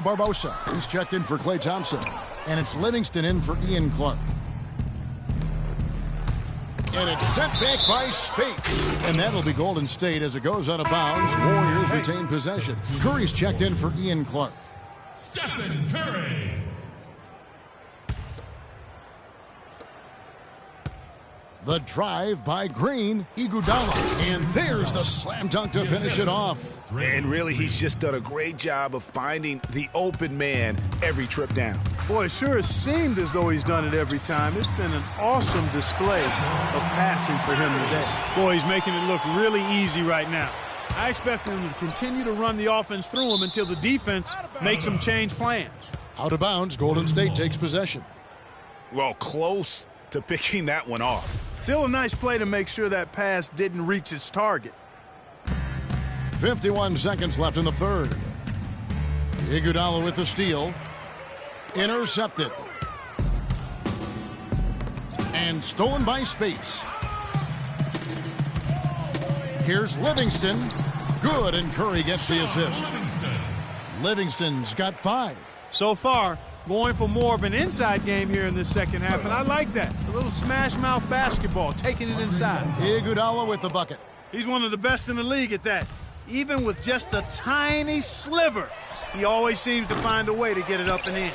Barbosa. He's checked in for Klay Thompson. And it's Livingston in for Ian Clark. And it's sent back by Spates. And that'll be Golden State as it goes out of bounds. Warriors retain possession. Curry's checked in for Ian Clark. Stephen Curry. The drive by Green, Iguodala, and there's the slam dunk to finish it off. And really, he's just done a great job of finding the open man every trip down. Boy, it sure has seemed as though he's done it every time. It's been an awesome display of passing for him today. Boy, he's making it look really easy right now. I expect him to continue to run the offense through him until the defense makes him change plans. Out of bounds, Golden State takes possession. Well, close to picking that one off. Still a nice play to make sure that pass didn't reach its target. 51 seconds left in the third. Iguodala with the steal. Intercepted. And stolen by Spates. Here's Livingston. Good, and Curry gets the assist. Livingston's got 5. So far, going for more of an inside game here in this second half, and I like that. A little smash-mouth basketball, taking it inside. Iguodala with the bucket. He's one of the best in the league at that. Even with just a tiny sliver, he always seems to find a way to get it up and in.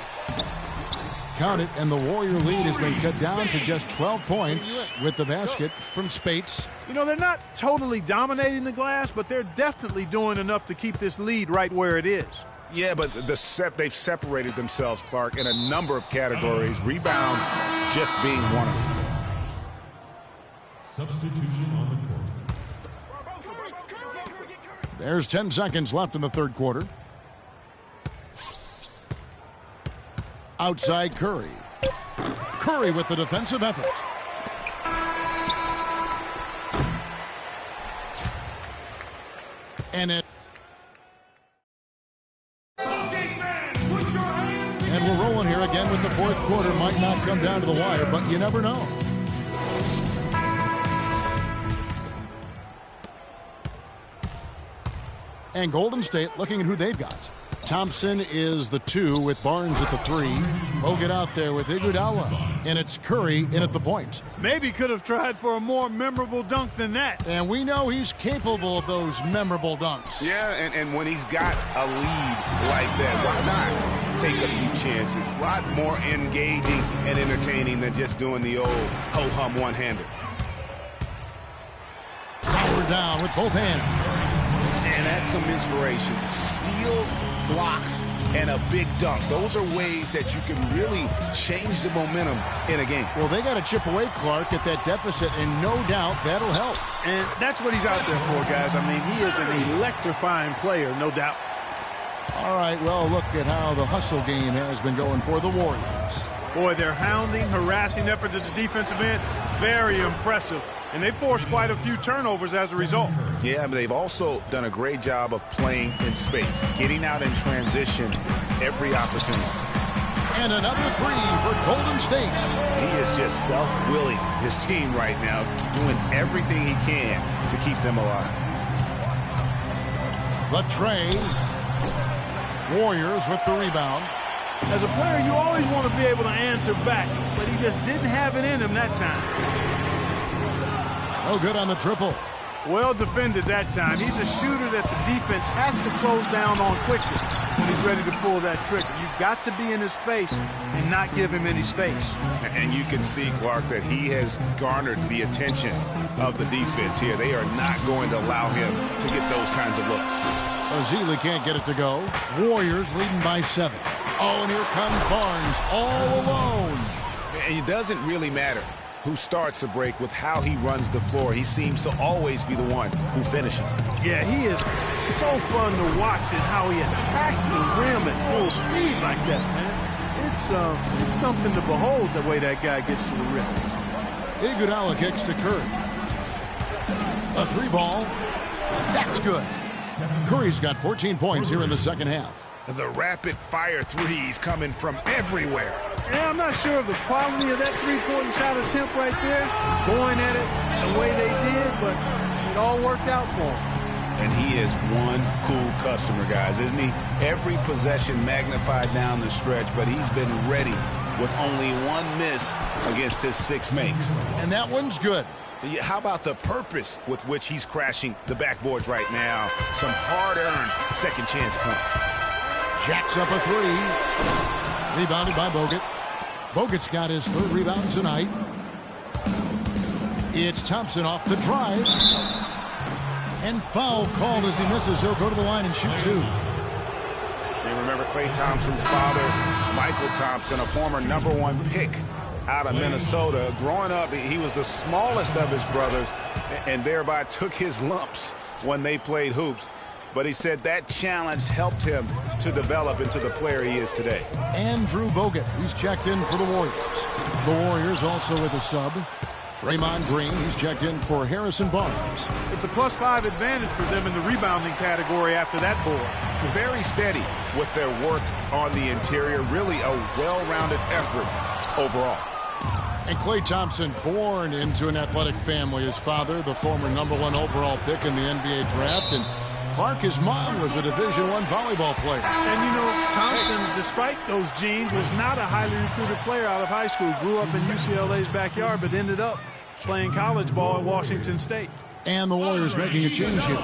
Count it, and the Warrior lead has been cut down to just 12 points with the basket from Spates. You know, they're not totally dominating the glass, but they're definitely doing enough to keep this lead right where it is. Yeah, but they've separated themselves, Clark, in a number of categories. Rebounds just being one of them. Substitution on the court. There's 10 seconds left in the third quarter. Outside Curry. Curry with the defensive effort. And it. And we're rolling here again with the fourth quarter. Might not come down to the wire, but you never know. And Golden State looking at who they've got. Thompson is the 2 with Barnes at the 3. We'll get out there with Iguodala. And it's Curry in at the point. Maybe could have tried for a more memorable dunk than that. And we know he's capable of those memorable dunks. Yeah, and when he's got a lead like that, why not take a few chances? A lot more engaging and entertaining than just doing the old ho-hum one-hander. Power down with both hands. And that's some inspiration. Steals, blocks, and a big dunk. Those are ways that you can really change the momentum in a game. Well, they got to chip away, Clark, at that deficit, and no doubt that'll help. And that's what he's out there for, guys. I mean, he is an electrifying player, no doubt. All right, well, look at how the hustle game has been going for the Warriors. Boy, their hounding, harassing effort at the defensive end, very impressive. And they forced quite a few turnovers as a result. Yeah, but they've also done a great job of playing in space, getting out in transition every opportunity. And another 3 for Golden State. He is just self-willing, his team right now, doing everything he can to keep them alive. The tray. Warriors with the rebound. As a player, you always want to be able to answer back, but he just didn't have it in him that time. No good on the triple. Well defended that time. He's a shooter that the defense has to close down on quickly when he's ready to pull that trigger. You've got to be in his face and not give him any space. And you can see, Clark, that he has garnered the attention of the defense here. They are not going to allow him to get those kinds of looks. Azili can't get it to go. Warriors leading by 7. Oh, and here comes Barnes all alone. And it doesn't really matter who starts the break with how he runs the floor. He seems to always be the one who finishes. Yeah, he is so fun to watch and how he attacks the rim at full speed like that, man. It's something to behold the way that guy gets to the rim. Iguodala kicks to Curry. A 3-ball. That's good. Curry's got 14 points here in the second half. The rapid-fire threes coming from everywhere. Yeah, I'm not sure of the quality of that three-point shot attempt right there, going at it the way they did, but it all worked out for them. And he is one cool customer, guys, isn't he? Every possession magnified down the stretch, but he's been ready with only one miss against his 6 makes. And that one's good. How about the purpose with which he's crashing the backboards right now? Some hard-earned second chance points. Jacks up a 3. Rebounded by Bogut. Bogut's got his 3rd rebound tonight. It's Thompson off the drive. And foul called as he misses. He'll go to the line and shoot 2. And remember Klay Thompson's father, Michael Thompson, a former #1 pick out of Minnesota. Growing up, he was the smallest of his brothers and thereby took his lumps when they played hoops. But he said that challenge helped him to develop into the player he is today. Andrew Bogut, he's checked in for the Warriors. The Warriors also with a sub. Draymond Green, he's checked in for Harrison Barnes. It's a +5 advantage for them in the rebounding category after that board. Very steady with their work on the interior. Really a well-rounded effort overall. And Klay Thompson, born into an athletic family. His father, the former #1 overall pick in the NBA draft. And Clark, his mom, was a Division I volleyball player. And, you know, Thompson, despite those genes, was not a highly recruited player out of high school. Grew up in UCLA's backyard, but ended up playing college ball at Washington State. And the Warriors making a change here.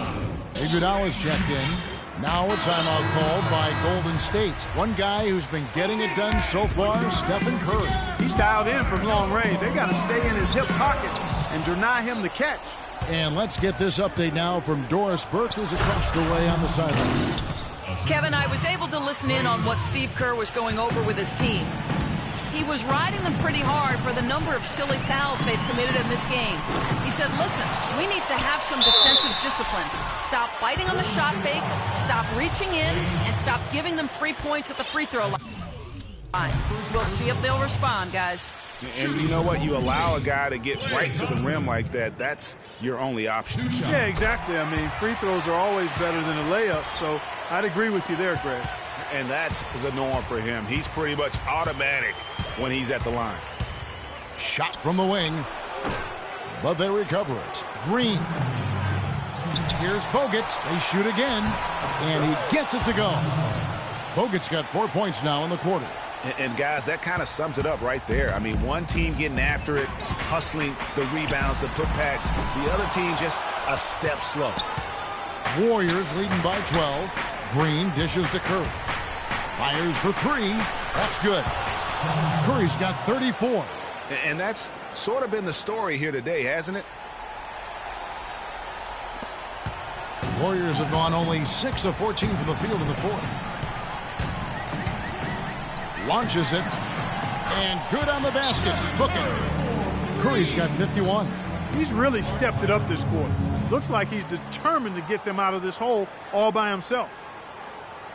Iguodala's checked in. Now a timeout called by Golden State. One guy who's been getting it done so far, Stephen Curry. He's dialed in from long range. They got to stay in his hip pocket and deny him the catch. And let's get this update now from Doris Burke, who's across the way on the sideline. Kevin, I was able to listen in on what Steve Kerr was going over with his team. He was riding them pretty hard for the number of silly fouls they've committed in this game. He said, listen, we need to have some defensive discipline. Stop fighting on the shot fakes, stop reaching in, and stop giving them free points at the free throw line. We'll see if they'll respond, guys. And you know what? You allow a guy to get right to the rim like that, that's your only option. Yeah, exactly. I mean, free throws are always better than a layup, so I'd agree with you there, Greg. And that's the norm for him. He's pretty much automatic when he's at the line. Shot from the wing, but they recover it. Green. Here's Bogut. They shoot again, and he gets it to go. Bogut's got 4 points now in the quarter. And guys, that kind of sums it up right there. I mean, one team getting after it, hustling the rebounds, the putbacks. The other team just a step slow. Warriors leading by 12. Green dishes to Curry. Fires for 3. That's good. Curry's got 34. And that's sort of been the story here today, hasn't it? Warriors have gone only 6 of 14 from the field in the fourth. Launches it. And good on the basket. Book it. Curry's got 51. He's really stepped it up this quarter. Looks like he's determined to get them out of this hole all by himself.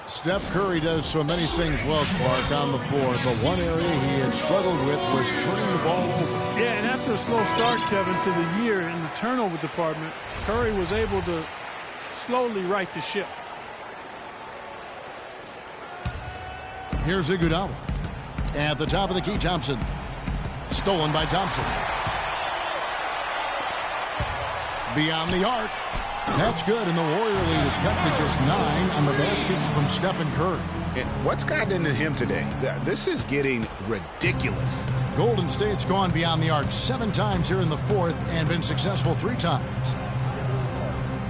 Steph Curry does so many things well, Clark, on the floor, but one area he had struggled with was turning the ball over. Yeah, and after a slow start, Kevin, to the year in the turnover department, Curry was able to slowly right the ship. Here's Iguodala. At the top of the key, Thompson. Stolen by Thompson. Beyond the arc. That's good, and the Warrior lead is cut to just 9 on the basket from Stephen Curry. And what's gotten into him today? This is getting ridiculous. Golden State's gone beyond the arc 7 times here in the fourth and been successful 3 times.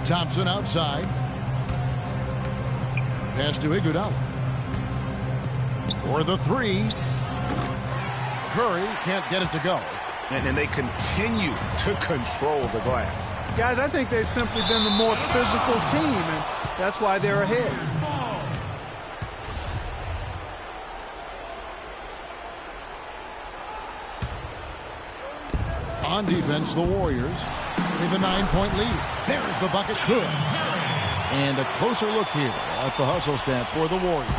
Thompson outside. Pass to Iguodala. For the 3. Curry can't get it to go. And they continue to control the glass. Guys, I think they've simply been the more physical team, and that's why they're ahead. On defense, the Warriors have a 9-point lead. There's the bucket. Good. And a closer look here at the hustle stats for the Warriors.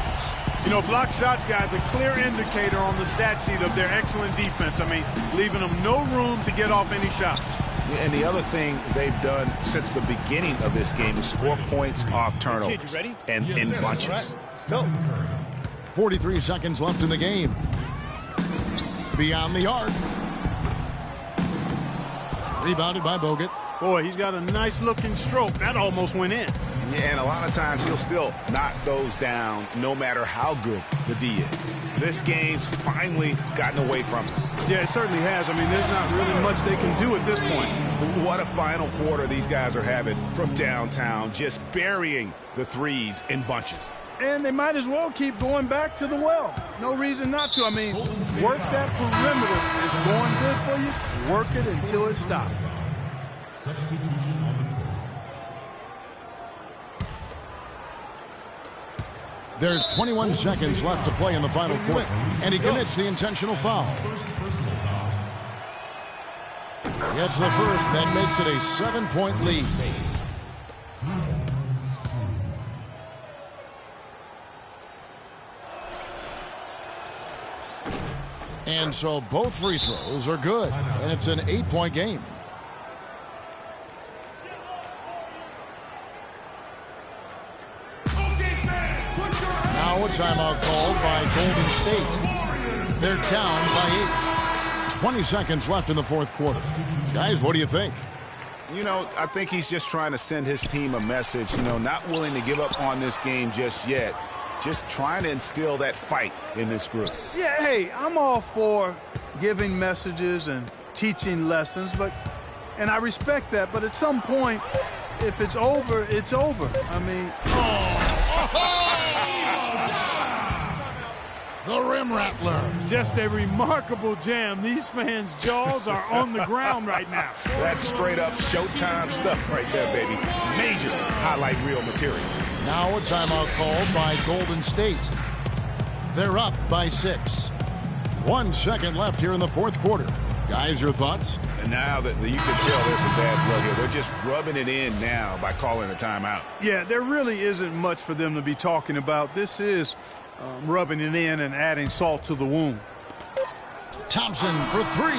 You know, block shots, guys, a clear indicator on the stat sheet of their excellent defense. I mean, leaving them no room to get off any shots. And the other thing they've done since the beginning of this game is score points off turnovers. Kid, you ready? And in bunches. Right. Go. 43 seconds left in the game. Beyond the arc. Rebounded by Bogut. Boy, he's got a nice-looking stroke. That almost went in. Yeah, and a lot of times he'll still knock those down no matter how good the D is. This game's finally gotten away from him. Yeah, it certainly has. I mean, there's not really much they can do at this point. What a final quarter these guys are having from downtown, just burying the threes in bunches. And they might as well keep going back to the well. No reason not to. I mean, work that perimeter. It's going good for you. Work it until it stops. Substitution on the court. There's 21 seconds left to play in the final quarter, and he commits the intentional foul. First personal foul. Gets the first, that makes it a 7-point lead. And so both free throws are good, and it's an 8-point game. Now a timeout called by Golden State. They're down by 8. 20 seconds left in the fourth quarter. Guys, what do you think? You know, I think he's just trying to send his team a message, you know, not willing to give up on this game just yet. Just trying to instill that fight in this group. Yeah, hey, I'm all for giving messages and teaching lessons, and I respect that, but at some point, if it's over, it's over. I mean... The rim rattler. Just a remarkable jam. These fans' jaws are on the ground right now. That's straight up Showtime stuff right there, baby. Major highlight reel material. Now a timeout called by Golden State. They're up by 6. 1 second left here in the fourth quarter. Guys, your thoughts? And now that you can tell there's some bad blood here. They're just rubbing it in now by calling a timeout. Yeah, there really isn't much for them to be talking about. This is rubbing it in and adding salt to the wound. Thompson for 3.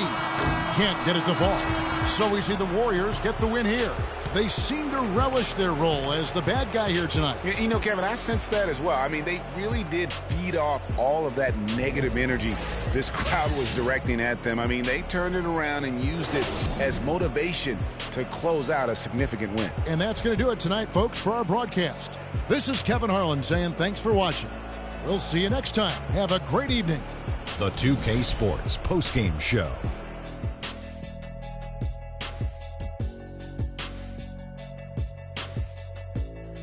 Can't get it to fall. So we see the Warriors get the win here. They seem to relish their role as the bad guy here tonight. You know, Kevin, I sense that as well. I mean, they really did feed off all of that negative energy this crowd was directing at them. I mean, they turned it around and used it as motivation to close out a significant win. And that's going to do it tonight, folks, for our broadcast. This is Kevin Harlan saying thanks for watching. We'll see you next time. Have a great evening. The 2K Sports postgame show.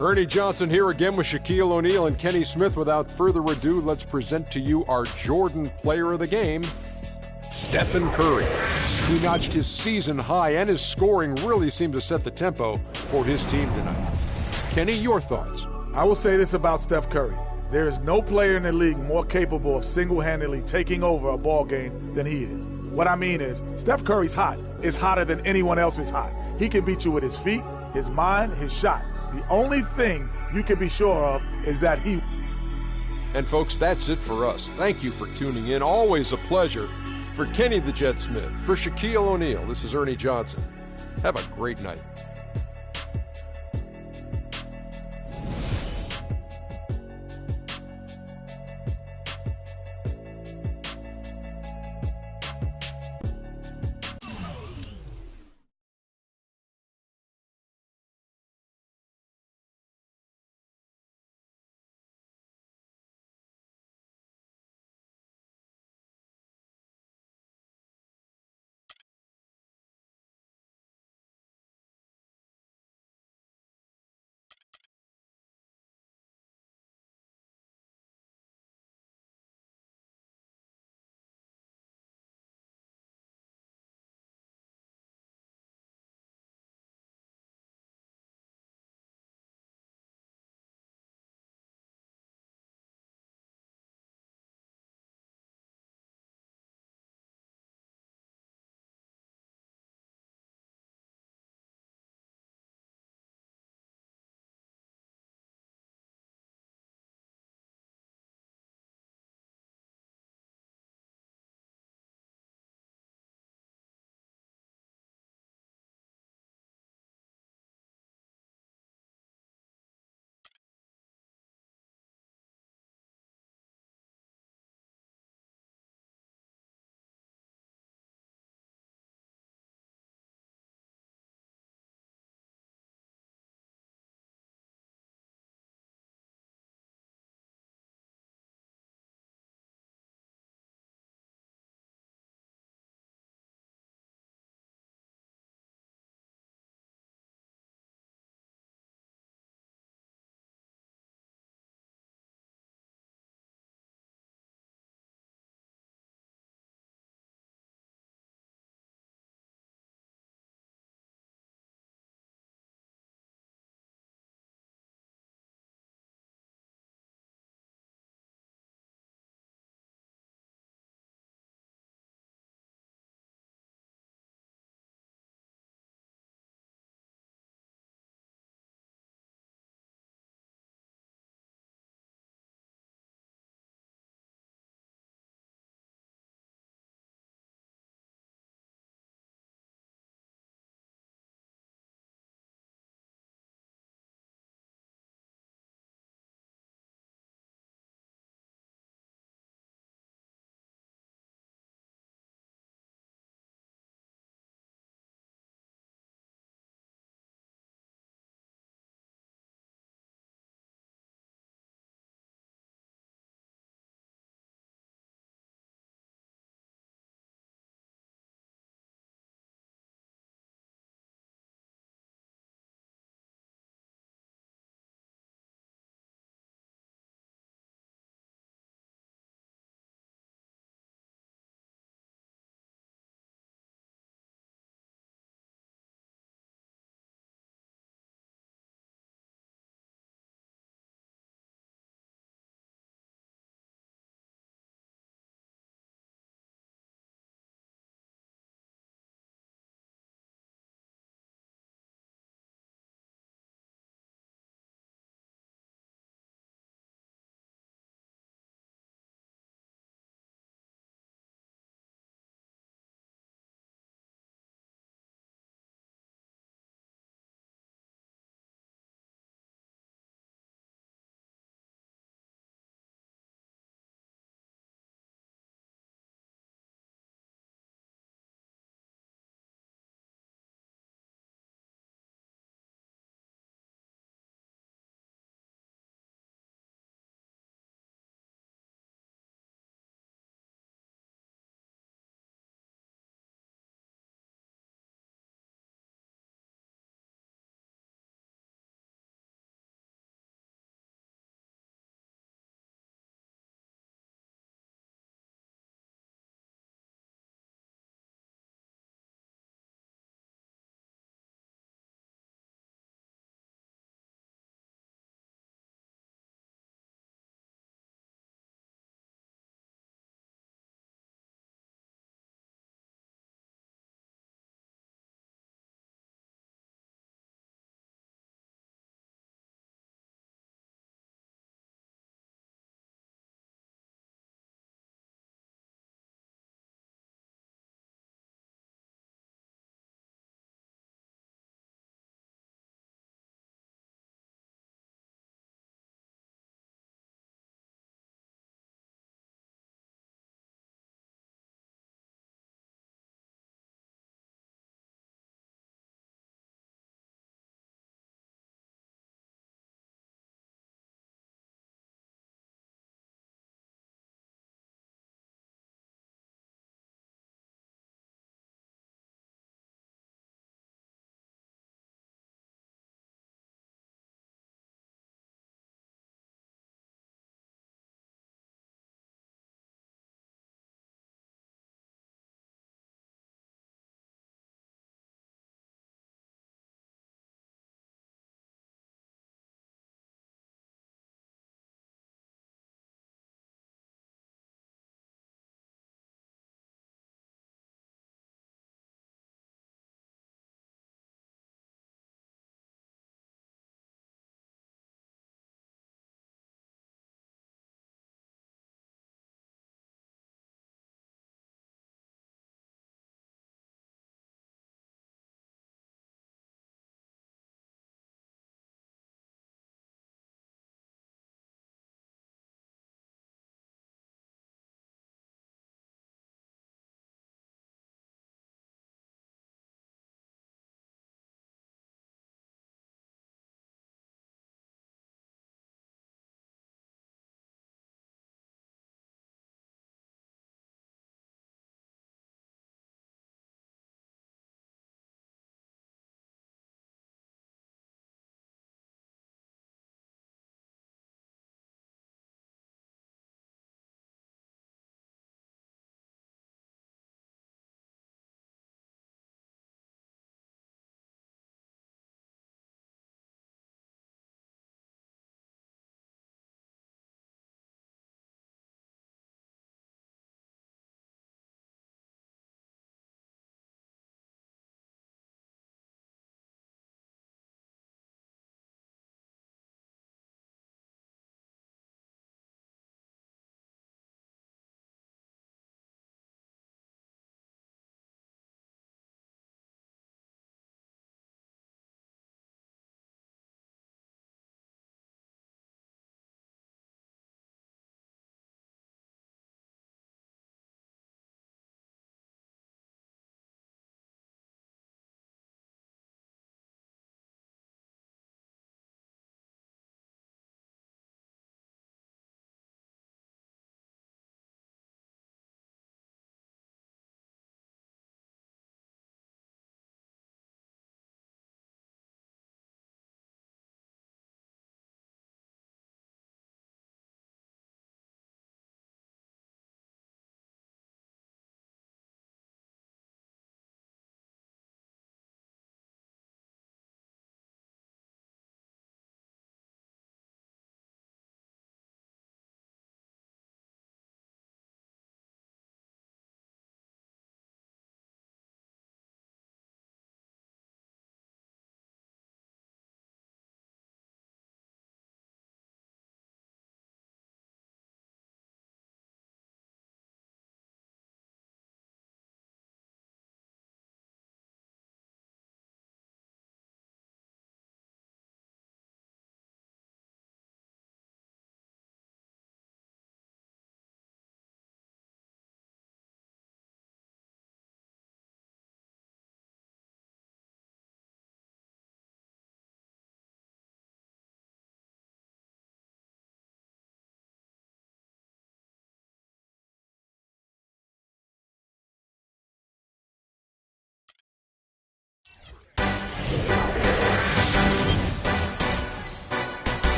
Ernie Johnson here again with Shaquille O'Neal and Kenny Smith. Without further ado, let's present to you our Jordan player of the game, Stephen Curry. He notched his season high, and his scoring really seemed to set the tempo for his team tonight. Kenny, your thoughts? I will say this about Steph Curry. There is no player in the league more capable of single-handedly taking over a ball game than he is. What I mean is, Steph Curry's hot. Is hotter than anyone else is hot. He can beat you with his feet, his mind, his shot. The only thing you can be sure of is that he... And folks, that's it for us. Thank you for tuning in. Always a pleasure. For Kenny the Jet Smith, for Shaquille O'Neal, this is Ernie Johnson. Have a great night.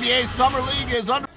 NBA Summer League is under.